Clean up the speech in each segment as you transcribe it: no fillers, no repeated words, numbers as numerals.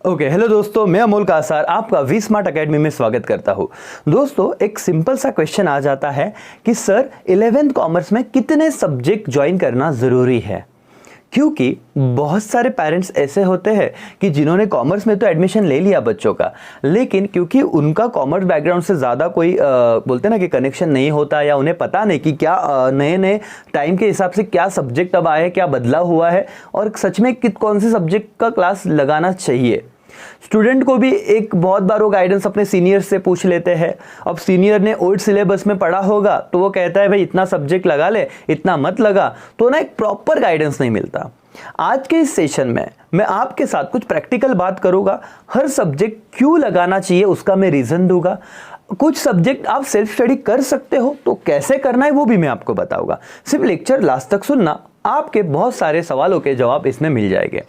Okay hello दोस्तों, मैं अमोल कासार आपका वी स्मार्ट अकेडमी में स्वागत करता हूँ। दोस्तों, एक सिंपल सा क्वेश्चन आ जाता है कि सर 11th कॉमर्स में कितने सब्जेक्ट ज्वाइन करना ज़रूरी है। क्योंकि बहुत सारे पेरेंट्स ऐसे होते हैं कि जिन्होंने कॉमर्स में तो एडमिशन ले लिया बच्चों का, लेकिन क्योंकि उनका कॉमर्स बैकग्राउंड से ज़्यादा कोई बोलते ना कि कनेक्शन नहीं होता, या उन्हें पता नहीं कि क्या नए नए टाइम के हिसाब से क्या सब्जेक्ट अब आए हैं, क्या बदलाव हुआ है और सच में कौन से सब्जेक्ट का क्लास लगाना चाहिए। स्टूडेंट को भी एक बहुत बार वो गाइडेंस अपने सीनियर से पूछ लेते हैं। अब सीनियर ने ओल्ड सिलेबस में पढ़ा होगा तो वो कहता है भाई इतना सब्जेक्ट लगा ले, इतना मत लगा, तो ना एक प्रॉपर गाइडेंस नहीं मिलता। आज के इस सेशन में मैं आपके साथ कुछ प्रैक्टिकल बात करूंगा। हर सब्जेक्ट क्यों लगाना चाहिए उसका मैं रीजन दूंगा। कुछ सब्जेक्ट आप सेल्फ स्टडी कर सकते हो तो कैसे करना है वो भी मैं आपको बताऊंगा। सिर्फ लेक्चर लास्ट तक सुनना, आपके बहुत सारे सवालों के जवाब इसमें मिल जाएंगे।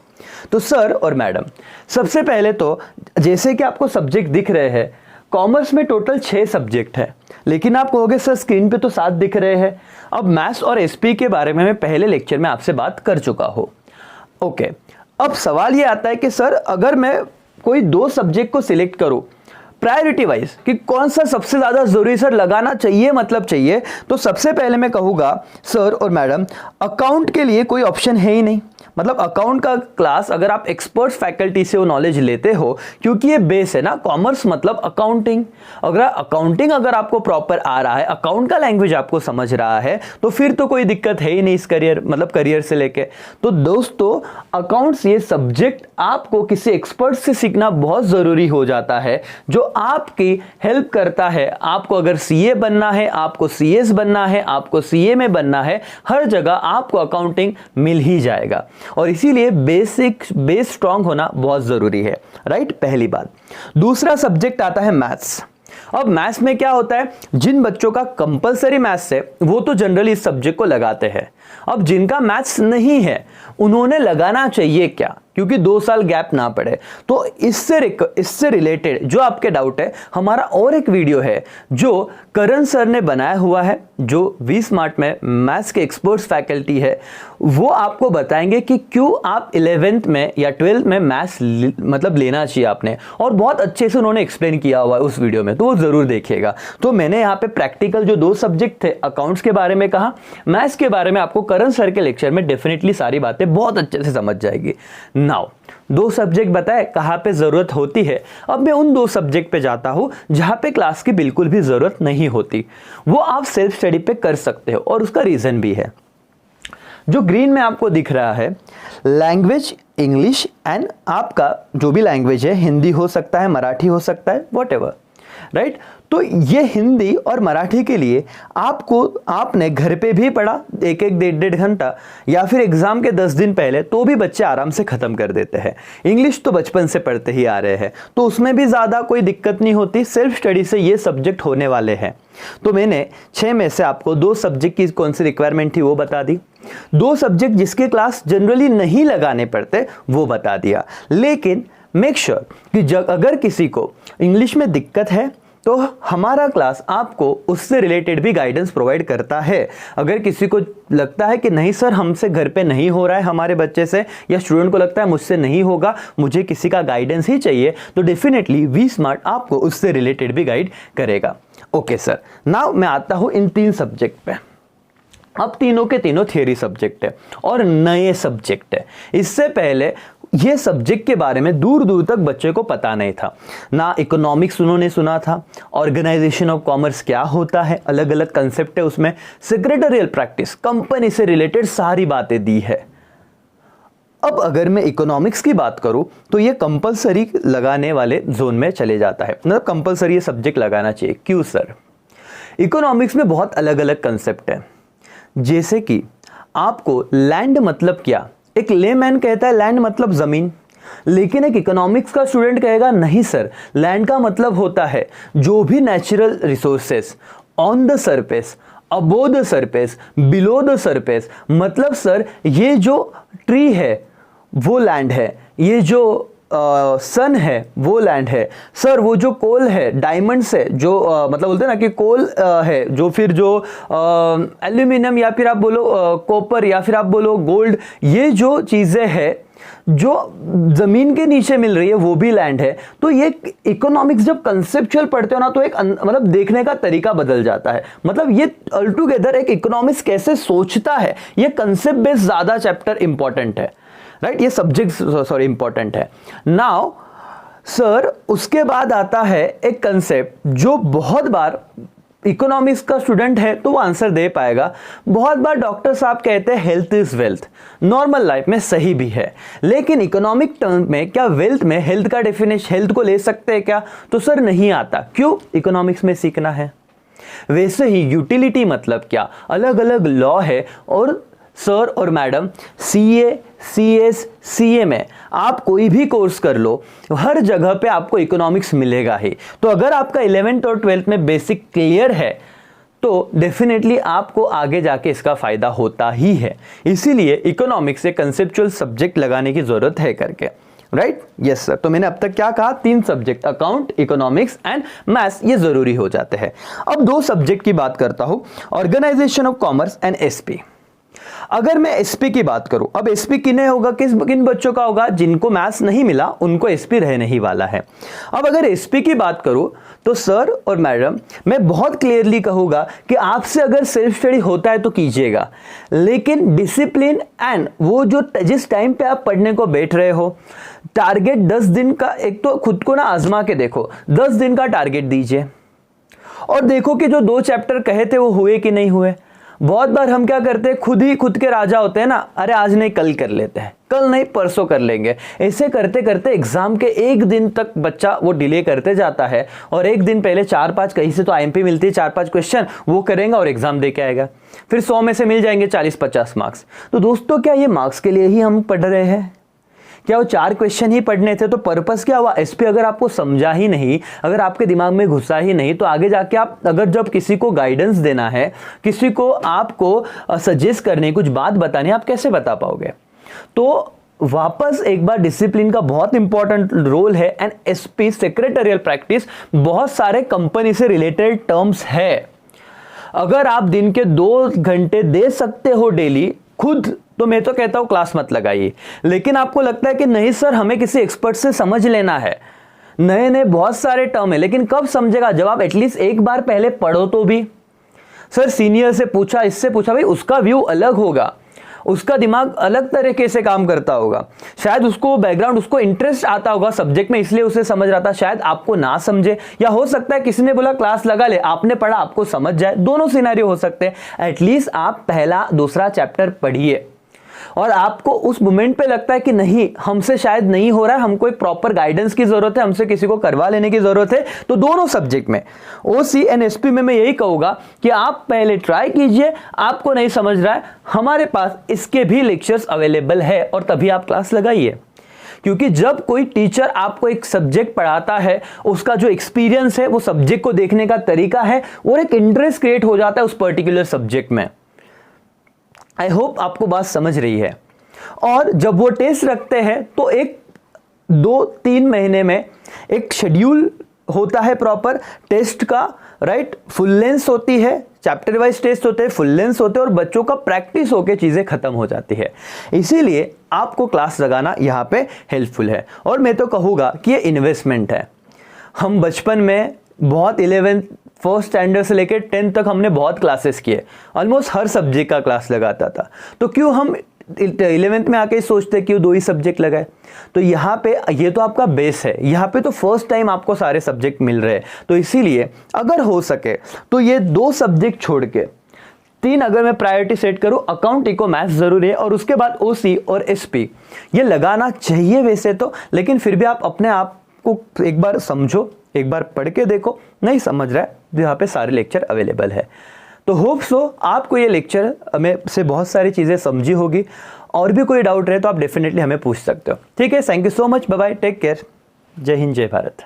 तो सर और मैडम, सबसे पहले तो जैसे कि आपको सब्जेक्ट दिख रहे हैं, कॉमर्स में टोटल 6 सब्जेक्ट है, लेकिन आप कहोगे सर स्क्रीन पे तो 7 दिख रहे हैं। अब मैथ्स और एसपी के बारे में मैं पहले लेक्चर में आपसे बात कर चुका हूं। ओके, अब सवाल ये आता है कि सर अगर मैं कोई 2 सब्जेक्ट को सिलेक्ट करूं प्रायोरिटी वाइज कि कौन सा सबसे ज्यादा जरूरी सर लगाना चाहिए, मतलब चाहिए, तो सबसे पहले मैं कहूंगा सर और मैडम, अकाउंट के लिए कोई ऑप्शन है ही नहीं। मतलब अकाउंट का क्लास अगर आप एक्सपर्ट फैकल्टी से वो नॉलेज लेते हो, क्योंकि ये बेस है ना, कॉमर्स मतलब अकाउंटिंग। अगर आपको प्रॉपर आ रहा है, अकाउंट का लैंग्वेज आपको समझ रहा है, तो फिर तो कोई दिक्कत है ही नहीं इस करियर से लेके। तो दोस्तों, अकाउंट्स ये सब्जेक्ट आपको किसी एक्सपर्ट से सीखना बहुत जरूरी हो जाता है, जो आपकी हेल्प करता है। आपको अगर सीए बनना है, आपको सीएस बनना है, आपको सीए में बनना है, हर जगह आपको अकाउंटिंग मिल ही जाएगा। और इसीलिए बेस स्ट्रांग होना बहुत जरूरी है, राइट। पहली बात। दूसरा सब्जेक्ट आता है मैथ्स। अब मैथ्स में क्या होता है, जिन बच्चों का कंपलसरी मैथ्स है वो तो जनरली इस सब्जेक्ट को लगाते हैं। अब जिनका मैथ्स नहीं है उन्होंने लगाना चाहिए क्या, क्योंकि 2 साल गैप ना पड़े। तो इससे रिलेटेड जो आपके डाउट है, हमारा और एक वीडियो है जो करण सर ने बनाया हुआ है, जो वी स्मार्ट में मैथ्स के एक्सपर्ट्स फैकल्टी है, वो आपको बताएंगे कि क्यों आप 11th में या 12th में मैथ्स मतलब लेना चाहिए आपने, और बहुत अच्छे से उन्होंने एक्सप्लेन किया हुआ है उस वीडियो में, तो वो जरूर देखिएगा। तो मैंने यहाँ पे प्रैक्टिकल जो 2 सब्जेक्ट थे, अकाउंट्स के बारे में कहा, मैथ्स के बारे में आपको करण सर के लेक्चर में डेफिनेटली सारी बातें बहुत अच्छे से समझ जाएगी। नाउ 2 सब्जेक्ट बताए कहां पे जरूरत होती है। अब मैं उन 2 सब्जेक्ट पे जाता हूं जहां पे क्लास की बिल्कुल भी जरूरत नहीं होती, वो आप सेल्फ स्टडी पे कर सकते हो, और उसका रीजन भी है। जो ग्रीन में आपको दिख रहा है, लैंग्वेज इंग्लिश एंड आपका जो भी लैंग्वेज है, हिंदी हो सकता है, मराठी हो सकता है, व्हाटएवर, राइट। तो ये हिंदी और मराठी के लिए आपने घर पे भी पढ़ा 1-1, 1.5 घंटा, या फिर एग्जाम के 10 दिन पहले, तो भी बच्चे आराम से खत्म कर देते हैं। इंग्लिश तो बचपन से पढ़ते ही आ रहे हैं, तो उसमें भी ज्यादा कोई दिक्कत नहीं होती, सेल्फ स्टडी से ये सब्जेक्ट होने वाले हैं। तो मैंने 6 में से आपको 2 सब्जेक्ट की कौन सी रिक्वायरमेंट थी वो बता दी, 2 सब्जेक्ट जिसके क्लास जनरली नहीं लगाने पड़ते वो बता दिया। लेकिन मेक श्योर कि अगर किसी को इंग्लिश में दिक्कत है तो हमारा क्लास आपको उससे रिलेटेड भी गाइडेंस प्रोवाइड करता है। अगर किसी को लगता है कि नहीं सर हमसे घर पे नहीं हो रहा है हमारे बच्चे से, या स्टूडेंट को लगता है मुझसे नहीं होगा, मुझे किसी का गाइडेंस ही चाहिए, तो डेफिनेटली वी स्मार्ट आपको उससे रिलेटेड भी गाइड करेगा। ओके सर, नाउ मैं आता हूं इन 3 सब्जेक्ट पे। अब तीनों के तीनों थियरी सब्जेक्ट है और नए सब्जेक्ट है। इससे पहले ये सब्जेक्ट के बारे में दूर दूर तक बच्चे को पता नहीं था, ना इकोनॉमिक्स उन्होंने सुना था, ऑर्गेनाइजेशन ऑफ कॉमर्स क्या होता है, अलग अलग कंसेप्ट है उसमें, सेक्रेटरियल प्रैक्टिस, कंपनी से रिलेटेड सारी बातें दी है। अब अगर मैं इकोनॉमिक्स की बात करूं तो ये कंपलसरी लगाने वाले जोन में चले जाता है, मतलब कंपलसरी ये सब्जेक्ट लगाना चाहिए। क्यों सर? इकोनॉमिक्स में बहुत अलग अलग कंसेप्ट है, जैसे कि आपको लैंड मतलब क्या, एक लेमैन कहता है लैंड मतलब जमीन, लेकिन एक इकोनॉमिक्स का स्टूडेंट कहेगा नहीं सर, लैंड का मतलब होता है जो भी natural resources on the surface, above the surface, below the surface, मतलब सर ये जो ट्री है वो लैंड है, ये जो सन है वो लैंड है, सर वो जो कोल है, डायमंड्स है, जो मतलब बोलते हैं ना कि कोल है, जो फिर जो एल्यूमिनियम, या फिर आप बोलो कॉपर, या फिर आप बोलो गोल्ड, ये जो चीजें हैं जो जमीन के नीचे मिल रही है वो भी लैंड है। तो ये इकोनॉमिक्स जब कंसेप्चुअल पढ़ते हो ना तो एक मतलब देखने का तरीका बदल जाता है। मतलब ये ऑल टुगेदर एक इकोनॉमिक्स कैसे सोचता है, ये कंसेप्ट बेस्ड ज्यादा चैप्टर इंपॉर्टेंट है, राइट। ये सब्जेक्ट इंपॉर्टेंट है। नाउ सर उसके बाद आता है एक कंसेप्ट जो बहुत बार इकोनॉमिक्स का स्टूडेंट है तो वो आंसर दे पाएगा। बहुत बार डॉक्टर साहब कहते हैं health is wealth, normal life में सही भी है, लेकिन इकोनॉमिक टर्म में क्या वेल्थ में हेल्थ का डेफिनेशन हेल्थ को ले सकते हैं क्या? तो सर नहीं आता। क्यों? इकोनॉमिक्स में सीखना है। वैसे ही यूटिलिटी मतलब क्या, अलग अलग लॉ है। और सर और मैडम सीए, सीएस, सीए में आप कोई भी कोर्स कर लो, हर जगह पे आपको इकोनॉमिक्स मिलेगा ही। तो अगर आपका 11th और 12th में बेसिक क्लियर है तो डेफिनेटली आपको आगे जाके इसका फायदा होता ही है। इसीलिए इकोनॉमिक्स से कंसेप्चुअल सब्जेक्ट लगाने की जरूरत है करके, राइट। Yes sir. तो मैंने अब तक क्या कहा, 3 subject account, economics and maths, ये जरूरी हो जाते हैं। अब 2 सब्जेक्ट की बात करता हूं, organisation of commerce and SP. अगर मैं एसपी की बात करूं, अब एसपी किन्हें होगा, किन बच्चों का होगा? जिनको मैथ्स नहीं मिला उनको एसपी रहने ही वाला है। अब अगर एसपी की बात करूं तो सर और मैडम मैं बहुत क्लियरली कहूंगा कि आपसे अगर सेल्फ स्टडी होता है तो कीजिएगा, लेकिन डिसिप्लिन एंड वो जो जिस टाइम पे आप पढ़ने को बैठ रहे हो, टारगेट 10 दिन का, एक तो खुद को ना आजमा के देखो, 10 दिन का टारगेट दीजिए और देखो कि जो 2 चैप्टर कहे थे वो हुए कि नहीं हुए। बहुत बार हम क्या करते हैं, खुद ही खुद के राजा होते हैं ना, अरे आज नहीं कल कर लेते हैं, कल नहीं परसों कर लेंगे। ऐसे करते करते एग्जाम के 1 दिन तक बच्चा वो डिले करते जाता है और 1 दिन पहले 4-5 कहीं से तो आईएमपी मिलती है, 4-5 क्वेश्चन वो करेगा और एग्जाम दे के आएगा। फिर 100 में से मिल जाएंगे 40-50 मार्क्स। तो दोस्तों क्या ये मार्क्स के लिए ही हम पढ़ रहे हैं? क्या वो 4 क्वेश्चन ही पढ़ने थे? तो पर्पस क्या हुआ? एसपी अगर आपको समझा ही नहीं, अगर आपके दिमाग में घुसा ही नहीं, तो आगे जाके आप अगर जब किसी को गाइडेंस देना है, किसी को आपको सजेस्ट करने, कुछ बात बतानी, आप कैसे बता पाओगे? तो वापस एक बार डिसिप्लिन का बहुत इंपॉर्टेंट रोल है। एंड एसपी सेक्रेटरियल प्रैक्टिस, बहुत सारे कंपनी से रिलेटेड टर्म्स है। अगर आप दिन के 2 घंटे दे सकते हो डेली खुद, तो मैं तो कहता हूं क्लास मत लगाइए। लेकिन आपको लगता है कि नहीं सर हमें किसी एक्सपर्ट से समझ लेना है, नए नए बहुत सारे टर्म है, लेकिन कब समझेगा? जब आप एटलीस्ट एक बार पहले पढ़ो तो भी। सर सीनियर से पूछा, इससे पूछा, भाई उसका व्यू अलग होगा, उसका दिमाग अलग तरीके से काम करता होगा, शायद उसको बैकग्राउंड, उसको इंटरेस्ट आता होगा सब्जेक्ट में, इसलिए उसे समझ रहा था, शायद आपको ना समझे, या हो सकता है किसी ने बोला क्लास लगा ले, आपने पढ़ा आपको समझ जाए। दोनों सिनेरियो हो सकते हैं। एटलीस्ट आप पहला दूसरा चैप्टर पढ़िए और आपको उस मोमेंट पे लगता है कि नहीं हमसे शायद नहीं हो रहा है, हमको एक प्रॉपर गाइडेंस की जरूरत है, हमसे किसी को करवा लेने की जरूरत है, तो दोनों सब्जेक्ट में ओसी एंड एसपी में मैं यही कहूंगा कि आप पहले ट्राई कीजिए। आपको नहीं समझ रहा है, हमारे पास इसके भी लेक्चर्स अवेलेबल है और तभी आप क्लास लगाइए। क्योंकि जब कोई टीचर आपको एक सब्जेक्ट पढ़ाता है, उसका जो एक्सपीरियंस है, वो सब्जेक्ट को देखने का तरीका है, और एक इंटरेस्ट क्रिएट हो जाता है उस पर्टिकुलर सब्जेक्ट में। आई होप आपको बात समझ रही है। और जब वो टेस्ट रखते हैं तो एक 2-3 महीने में एक शेड्यूल होता है प्रॉपर टेस्ट का, राइट। फुल लेंस होती है, चैप्टर वाइज टेस्ट होते हैं, फुल लेंस होते हैं, और बच्चों का प्रैक्टिस होकर चीजें खत्म हो जाती है। इसीलिए आपको क्लास लगाना यहाँ पे हेल्पफुल है। और मैं तो कहूँगा कि ये इन्वेस्टमेंट है। हम बचपन में बहुत 11th फर्स्ट स्टैंडर्ड से लेकर 10th तक हमने बहुत क्लासेस किए, ऑलमोस्ट हर सब्जेक्ट का क्लास लगाता था। तो क्यों हम 11th में आके सोचते क्यों 2 ही सब्जेक्ट लगाए? तो यहाँ पे ये तो आपका बेस है, यहाँ पे तो फर्स्ट टाइम आपको सारे सब्जेक्ट मिल रहे हैं। तो इसीलिए अगर हो सके तो ये 2 सब्जेक्ट छोड़ के 3 अगर मैं प्रायोरिटी सेट करूं, अकाउंट, इको, मैथ्स जरूरी है, और उसके बाद ओसी और एसपी ये लगाना चाहिए वैसे तो। लेकिन फिर भी आप अपने आप को एक बार समझो, एक बार पढ़ के देखो, नहीं समझ रहा है तो यहाँ पे सारे लेक्चर अवेलेबल है। तो होप सो आपको ये लेक्चर में से बहुत सारी चीज़ें समझी होगी। और भी कोई डाउट रहे तो आप डेफिनेटली हमें पूछ सकते हो। ठीक है, thank you so much, bye bye, take care, जय हिंद, जय भारत।